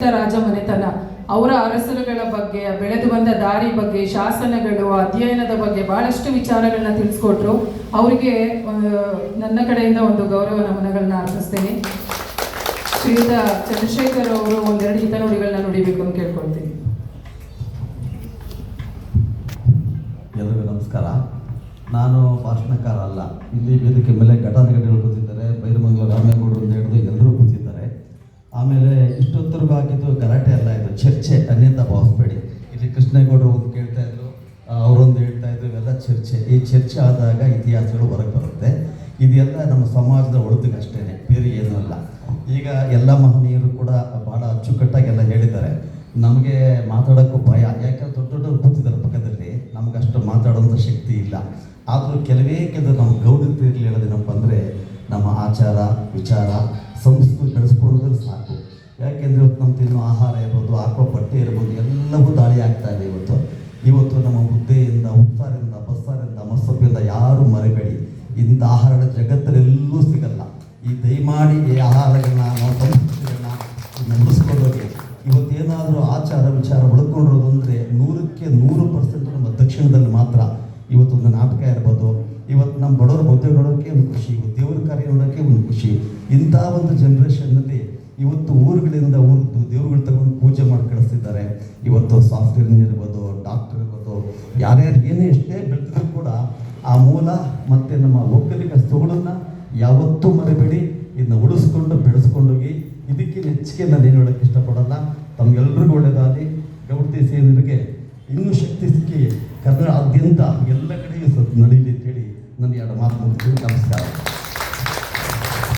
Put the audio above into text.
ರಾಜ ಮನೆತನ ಅವರ ಅರಸರುಗಳ ಬಗ್ಗೆ, ಬೆಳೆದು ಬಂದ ದಾರಿ ಬಗ್ಗೆ, ಶಾಸನಗಳು, ಅಧ್ಯಯನದ ಬಗ್ಗೆ ಬಹಳಷ್ಟು ವಿಚಾರಗಳನ್ನ ತಿಳಿಸ್ಕೊಟ್ರು. ಅವರಿಗೆ ನನ್ನ ಕಡೆಯಿಂದ ಒಂದು ಗೌರವ ನಮನಗಳನ್ನ ಅರ್ಪಿಸ್ತೇನೆ. ಶ್ರೀಯುತ ಚಂದ್ರಶೇಖರ್ ಅವರು ಒಂದೆರಡು ಹಿತನುಡಿಗಳನ್ನ ನುಡಿಬೇಕು ಅಂತ ಕೇಳ್ಕೊಳ್ತೀನಿ. ಎಲ್ಲರಿಗೂ ನಮಸ್ಕಾರ. ನಾನು ಭಾಷಣಕಾರ ಅಲ್ಲ. ಇಲ್ಲಿ ವೇದಿಕೆ ಮೇಲೆ ಘಟಾನುಘಟಿಗಳು ಕೂತಿದ್ದಾರೆ. ಬೈರಮಂಗಲ ರಾಮೇಗೌಡರು ಅಂತ ಹಿಡಿದು ಎಲ್ಲರೂ ಕೂತಿದ್ದಾರೆ. ಆಮೇಲೆ ಇಷ್ಟೊತ್ತರೆಗೂ ಆಗಿದ್ದು ಗಲಾಟೆ ಎಲ್ಲ ಇದು ಚರ್ಚೆ, ಅನ್ಯತಾ ಭಾವಿಸ್ಬೇಡಿ. ಇಲ್ಲಿ ಕೃಷ್ಣೇಗೌಡರು ಒಂದು ಕೇಳ್ತಾ ಇದ್ರು, ಅವರೊಂದು ಹೇಳ್ತಾ ಇದ್ರು, ಇವೆಲ್ಲ ಚರ್ಚೆ. ಈ ಚರ್ಚೆ ಆದಾಗ ಇತಿಹಾಸಗಳು ಹೊರಗೆ ಬರುತ್ತೆ. ಇದೆಲ್ಲ ನಮ್ಮ ಸಮಾಜದ ಒಳದಿಗೆ ಅಷ್ಟೇ, ಬೇರೆ ಏನೂ ಅಲ್ಲ. ಈಗ ಎಲ್ಲ ಮಹನೀಯರು ಕೂಡ ಭಾಳ ಅಚ್ಚುಕಟ್ಟಾಗೆಲ್ಲ ಹೇಳಿದ್ದಾರೆ. ನಮಗೆ ಮಾತಾಡೋಕ್ಕೂ ಭಯ, ಯಾಕಂದ್ರೆ ದೊಡ್ಡ ದೊಡ್ಡವರು ಕೂತಿದ್ದಾರೆ ಪಕ್ಕದಲ್ಲಿ, ನಮಗಷ್ಟು ಮಾತಾಡೋಂಥ ಶಕ್ತಿ ಇಲ್ಲ. ಆದರೂ ಕೆಲವೇ ನಮ್ಮ ಗೌರವತೆಯಲ್ಲಿ ಹೇಳೋದೇನಪ್ಪ ಅಂದರೆ, ನಮ್ಮ ಆಚಾರ ವಿಚಾರ ಸಂಸ್ಕೃತಿ ಬೆಳೆಸ್ಕೊಳ್ಳೋದ್ರೆ ಸಾಕು. ಯಾಕೆಂದರೆ ಇವತ್ತು ನಮ್ಮ ತಿನ್ನೋ ಆಹಾರ ಇರ್ಬೋದು, ಹಾಕೋ ಬಟ್ಟೆ ಇರ್ಬೋದು, ಎಲ್ಲವೂ ದಾಳಿ ಆಗ್ತಾ ಇದೆ. ಇವತ್ತು ನಮ್ಮ ಹುದ್ದೆಯಿಂದ, ಉಪ್ಸಾರಿಂದ, ಬಸ್ಸಾರಿಂದ, ಮಸೊಪ್ಪಿಂದ ಯಾರೂ ಮರಿಬೇಡಿ. ಇಂಥ ಆಹಾರಗಳ ಜಗತ್ತಲ್ಲೆಲ್ಲೂ ಸಿಗಲ್ಲ. ಈ ದಯಮಾಡಿ ಈ ಆಹಾರಗಳನ್ನ, ನಾವು ಸಂಸ್ಕೃತಿಗಳನ್ನ ಉಳಿಸ್ಕೊಂಡೋಗಿ ಇವತ್ತೇನಾದರೂ ಆಚಾರ ವಿಚಾರ ಉಳ್ಕೊಂಡಿರೋದು ಅಂದರೆ 100ಕ್ಕೆ 100% ನಮ್ಮ ದಕ್ಷಿಣದಲ್ಲಿ ಮಾತ್ರ. ಇವತ್ತೊಂದು ನಾಟಕ ಇರ್ಬೋದು, ಇವತ್ತು ನಮ್ಮ ಬಡವರ ಮದುವೆ ನೋಡೋಕ್ಕೆ ಒಂದು ಖುಷಿ, ಇವತ್ತು ದೇವ್ರ ಕಾರ್ಯ ನೋಡೋಕ್ಕೆ ಒಂದು ಖುಷಿ. ಇಂಥ ಒಂದು ಜನ್ರೇಷನ್ನಲ್ಲಿ ಇವತ್ತು ಊರುಗಳಿಂದ ಊರದ್ದು ದೇವ್ರುಗಳು ತಗೊಂಡು ಪೂಜೆ ಮಾಡಿ ಕಳಿಸ್ತಿದ್ದಾರೆ. ಇವತ್ತು ಸಾಫ್ಟ್ವೇರ್ ಇಂಜಿನಿಯರ್ ಇರ್ಬೋದು, ಡಾಕ್ಟರ್ ಇರ್ಬೋದು, ಯಾರ್ಯಾರು ಏನೇ ಎಷ್ಟೇ ಬೆಳೆದಿದ್ರು ಕೂಡ ಆ ಮೂಲ ಮತ್ತು ನಮ್ಮ ಒಕ್ಕಲಿಗ ಸೊಗಡನ್ನು ಯಾವತ್ತೂ ಮರಿಬೇಡಿ. ಇದನ್ನ ಉಳಿಸ್ಕೊಂಡು ಬೆಳೆಸ್ಕೊಂಡೋಗಿ. ಇದಕ್ಕೆ ಹೆಚ್ಚಿಗೆ ನಾನು ಏನು ಹೇಳೋಕ್ಕೆ ಇಷ್ಟಪಡಲ್ಲ. ತಮಗೆಲ್ಲರಿಗೂ ಒಳ್ಳೆಯದಾಗಲಿ. ಗೌಡ್ತಿ ಸೇನೆಯರಿಗೆ ಇನ್ನೂ ಶಕ್ತಿ ಸಿಕ್ಕಿ ಕನ್ನಡ ಆದ್ಯಂತ ಎಲ್ಲ ಕಡೆಯೂ ನಡೀಲಿ ಅಂತೇಳಿ ನನ್ನ ಎರಡು ಮಾತು ಮುಗಿಸ್ತೀನಿ. ನಮಸ್ಕಾರ.